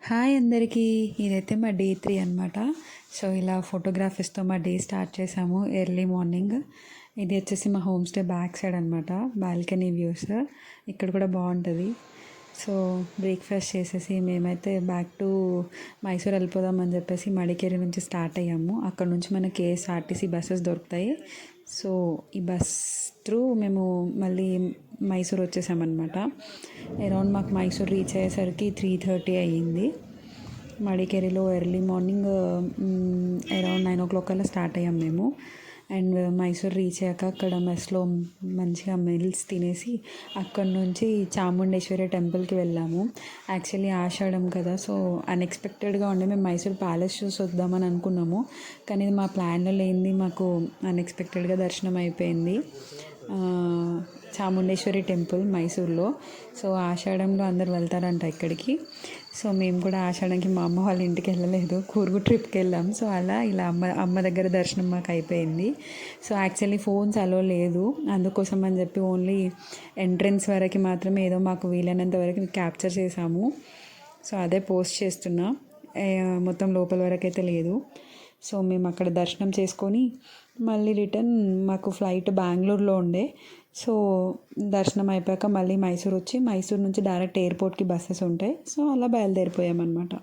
Hi అందరికీ. ఇదైతే మా డే 3 అనమాట. సో ఇలా ఫోటోగ్రఫీస్తో మా డే స్టార్ట్ చేసాము ఎర్లీ మార్నింగ్. ఇది వచ్చేసి మా హోమ్ స్టే బ్యాక్ సైడ్ అనమాట, బాల్కనీ వ్యూస్. ఇక్కడ కూడా బాగుంటుంది. సో బ్రేక్ఫాస్ట్ చేసేసి మేమైతే బ్యాక్ టు మైసూర్ వెళ్ళిపోదామని చెప్పేసి మడికేరి నుంచి స్టార్ట్ అయ్యాము. అక్కడ నుంచి మనకి కేఎస్ఆర్టీసీ బస్సెస్ దొరుకుతాయి. సో ఈ బస్ త్రూ మేము మళ్ళీ మైసూర్ వచ్చేసామన్నమాట. అరౌండ్ మాకు మైసూర్ రీచ్ అయ్యేసరికి 3:30 అయ్యింది. మడికేరిలో ఎర్లీ మార్నింగ్ అరౌండ్ 9 o'clock కల్లా స్టార్ట్ అయ్యాం మేము. అండ్ మైసూర్ రీచ్ అయ్యాక అక్కడ మెస్లో మంచిగా మీల్స్ తినేసి అక్కడ నుంచి చాముండేశ్వరి టెంపుల్కి వెళ్ళాము. యాక్చువల్లీ ఆషాఢం కదా, సో అన్ఎక్స్పెక్టెడ్గా ఉండే మేము మైసూర్ ప్యాలెస్ చూసి వద్దామని అనుకున్నాము. కానీ ఇది మా ప్లాన్లో లేనిది మాకు అన్ఎక్స్పెక్టెడ్గా దర్శనం అయిపోయింది. చాముండేశ్వరి టెంపుల్ మైసూర్లో. సో ఆషాఢంలో అందరు వెళ్తారంట ఇక్కడికి. సో మేము కూడా ఆషాఢంకి మా అమ్మ వాళ్ళ ఇంటికి వెళ్ళలేదు, కూర్గు ట్రిప్కి వెళ్ళాం. సో అలా ఇలా అమ్మ దగ్గర దర్శనం మాకు అయిపోయింది. సో యాక్చువల్లీ ఫోన్స్ అలో లేదు, అందుకోసం అని చెప్పి ఓన్లీ ఎంట్రన్స్ వరకు మాత్రమే ఏదో మాకు వీలైనంత వరకు క్యాప్చర్ చేసాము. సో అదే పోస్ట్ చేస్తున్నా, మొత్తం లోపల వరకు అయితే లేదు. సో మేము అక్కడ దర్శనం చేసుకొని మళ్ళీ రిటర్న్ మాకు ఫ్లైట్ బెంగళూరులో ఉండే. సో దర్శనం అయిపోయాక మళ్ళీ మైసూర్ వచ్చి మైసూర్ నుంచి డైరెక్ట్ ఎయిర్పోర్ట్కి బస్సెస్ ఉంటాయి. సో అలా బయలుదేరిపోయామన్నమాట.